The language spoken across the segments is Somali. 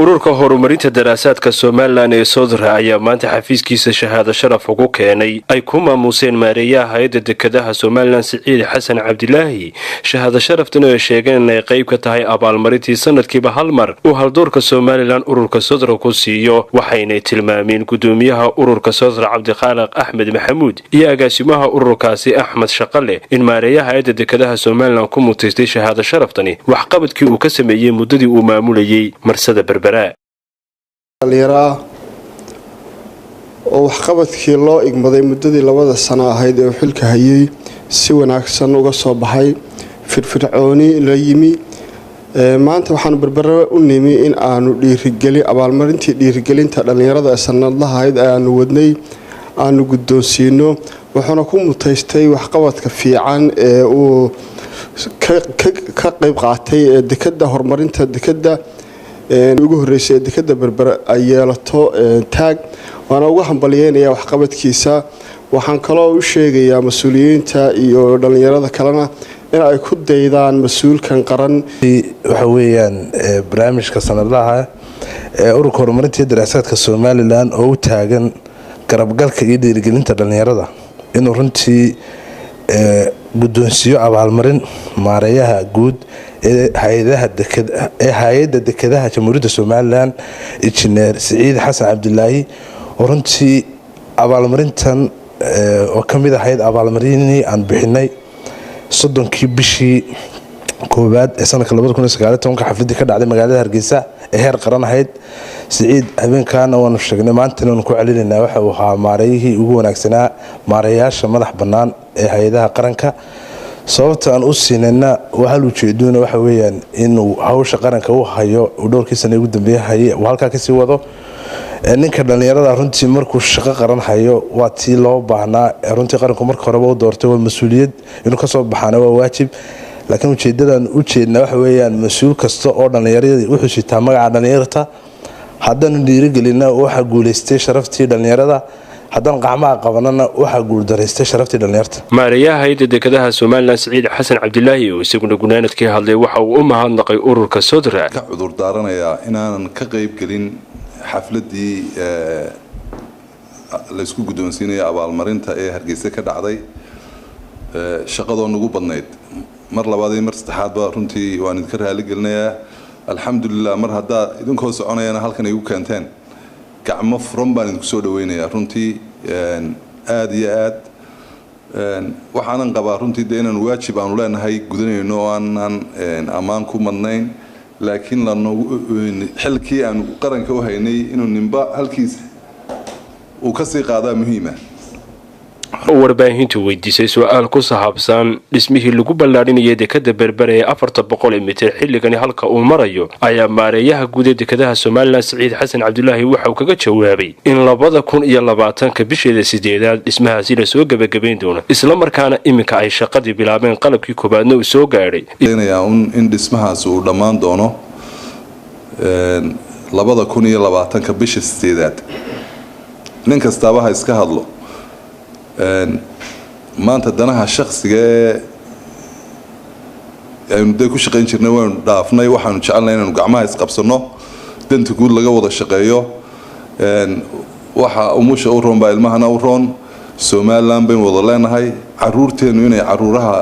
ururka horumarinta daraasaadka Soomaaliland ee Sodra ayaa maanta xafiiskiisa shahaado sharaf ugu keenay ay ku maamuseen maareeyaha hay'adda dekedaha Soomaaliland Siciid Xasan Cabdilaahi shahaado sharaftan oo sheegeen inay qayb ka tahay abaalmarintii sanadkiiba hal mar uu haldoorka Soomaaliland ururka Sodra ku siiyo waxayna tilmaameen gudoomiyaha ururka Sodra Cabdiqaaliq Axmed Maxamuud iyo agaasimaha ururkaasi Axmed Shaqale in maareeyaha hay'adda dekedaha Soomaaliland ku mutaystay shahaado sharaftani wax qabadkii uu ka sameeyay muddadii uu maamulayay marsada dhalinyaro oo waxqabadkii loo igmaday muddadii 2 sano ahayd ee xilka hayay si wanaagsan uga soo baxay firfircooni la yimi maanta waxaan berbera u nimi in aanu abaalmarintii dhiirigelinta dhalinyarada sanadlaha ahayd aanu wadnay aanu guddoonsiino wuxuuna ku mutaystay waxqabadka fiican ee uu ka qayb qaatay dekada horumarinta dekada ugu horeysay dekada berbera ay yeelato taag waana ugu hambalyeynaya waxqabadkiisa waxaan kaloo u sheegayaa mas'uuliyiinta iyo dhalinyarada kalena in ay ku daydaan mas'uulkan qaran waxa weeyaan barnaamijka sanadlaha ee ururka horumarinta daraasaadka Soomaaliland oo u taagan garabgalka iyo dhiirigelinta dhalinyarada inuu runtii guddoonsiyo abaalmarin maareeyaha guud ee hay'adda dekedaha Jamhuuriyadda Soomaaliland Injineer Siciid Xasan Cabdilaahi oo runtii abaalmarintan oo kamid ahayd abaalmarintii aan bixinay 30 bishii koobaad ee sanadka 2019 xafladii ka dhacday magaalada Hargeysa ee heer qaran ahayd Siciid habeenkan waanu sheegnay maanta inaan ku celinaynaa waxa uu ahaa maareeyihii ugu wanaagsanaa maareeyaasha madax bannaan ee hay'adaha qaranka sababta aan u siinayna waxa uu jeedoono waxa weeyaan inuu hawsha qaranka u hayo dhowrkii sano ugu dambeeyay halka ka sii wado ninka dhalinyarada runtii markuu shaqo qaran hayo waa tii loo baahnaa runtii qaranku markii hore uu doortay waa mas'uuliyad inuu ka soo baxana waa waajib laakiin ujeedadan u jeedna waxa weeyaan mas'uul kasta oo dhalinyarada wuxuu sitaa magaca dhalinyarada haddana dhiirigelina waxa guuleystay sharaftii dhalinyarada haddaan qacmaha qabanana waxa guul dareystay sharaftii dhalinyarada maareeyaha hay'adda dekedaha Soomaaliland Siciid Xasan Cabdilaahi oo isaguna gunaanadkii hadlay waxa uu u mahadnaqay ururka Sodra ka cudur daaranayaa inaanan ka qayb galin xafladii la isku guddoonsiinay abaalmarinta ee Hargeysa ka dhacday shaqadoo nagu badnayd mar labaad iyo mar saddexaad ba runtii waan idinka raali gelinayaa alxamdulillah mar hadda idinkoo soconayana halkan ay u keenteen gacmo furan baan idinku soo dhaweynayaa runtii aad iyo aad waxaanan qabaa runtii inaan waajib aanu leenahay gudanayno oo aanan ammaan ku madnayn laakiin xilkii aan qaranka u haynay inuu nimba halkiisa uu ka sii qaadaa muhiima warbaahintu weydiisay su'aal ku saabsan dhismihii lagu ballaarinayay dekada berbera ee 400 mitir xilligani halka uu marayo ayaa maareeyaha guud ee dekedaha Soomaaliland Siciid Xasan Cabdilaahi waxa uu kaga jawaabay in 2020 bisheeda 8aad dhismahaasi la soo gabagabeyn doono isla markaana iminka ay shaqadii bilaabeen qalabkii koobaadna uu soo gaaray in dhismahaas uu dhammaan doono 2020 bisha 8aad nin kastaba ha iska hadlo maanta danaha shakhsiga ee aynu ku shaqayn jirnay waan dhaafnay waxaanu jecelnahay inaanu gacmaha isqabsano danta guud laga wada shaqeeyo waxa umusha u roon baa ilmahana u roon Soomaaliland baynu wada leenahay caruurteenu inay caruuraha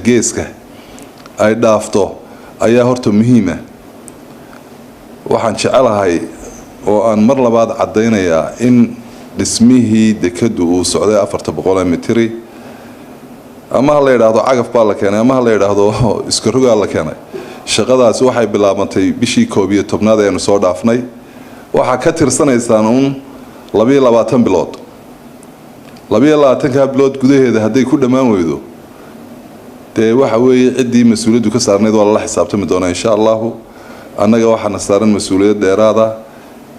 geeska ay dhaafto ayaa horta muhiima waxaan jecelahay oo aan mar labaad cadeynayaa in dhismihii dekadu uu socday 400 mitir ama la yiraahdo cagaf baa la keenay ama la yiraahdo iska rogaa la keenay shaqadaas waxay bilaabantay bishii 11aad ee soo dhaafnay waxa ka tirsanaysan 22 bilood 22 bilood gudaheeda haday ku dhamaan weydo waxa weeye cidii mas'uuliyadu ka saarneed waa la xisaabtami doona insha Allah annaga waxana saaran mas'uuliyad dheeraada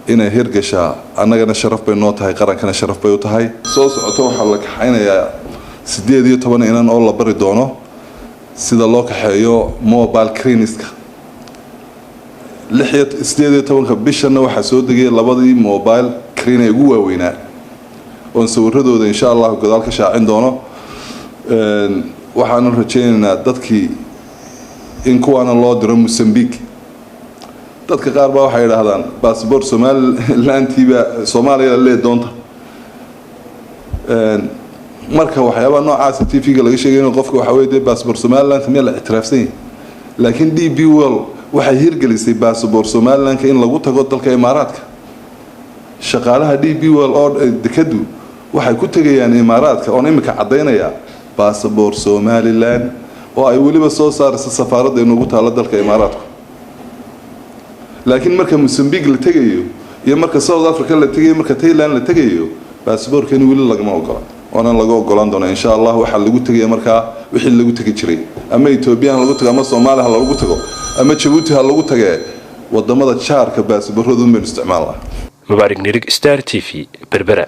inay hirgashaa annagana sharaf bay noo tahay qarankana sharaf bay u tahay soo socoto waxa la kaxaynayaa 18 inaan oo la bari doono sida loo kaxeeyo mobile craneska 18 bishana waxa soo degay labadii mobile crane ugu waaweynaa oo sawiradooda insha Allah gadaal ka shaacin doono waxaan rajaynaynaa dadkii in kuwana loo diro Mozambique dadka qaar baa waxay yiraahdaan passport Somaliland-tiiba Soomaaliya la doonta marka waxyaaba noocaas TV-ga laga sheegay in qofka waxa weeye passport Somaliland meel la ictiraafsan laakiin DP World waxay hirgelisay passport Somaliland in lagu tago dalka Imaaraadka shaqaalaha DP World oo dekadu waxay ku tagayaan Imaaraadka oo imika cadeynaya passport Somaliland oo ay waliba soo saaraysa safaaradda inuu taalo dalka Imaaraadka laakiin marka Mozambique la tagayo iyo marka South Africa la tagayo marka Thailand la tagayo passport-kan wali lagama ogola waana laga ogolaan doonaa insha Allah waxa lagu tagay marka wixii lagu tagi jiray ama Ethiopia lagu tago ama Soomaaliya lagu tago ama Djibouti lagu tagay wadamada jaarka passport-radu ma isticmaalaa Mubaarak Nirig Star TV Berbera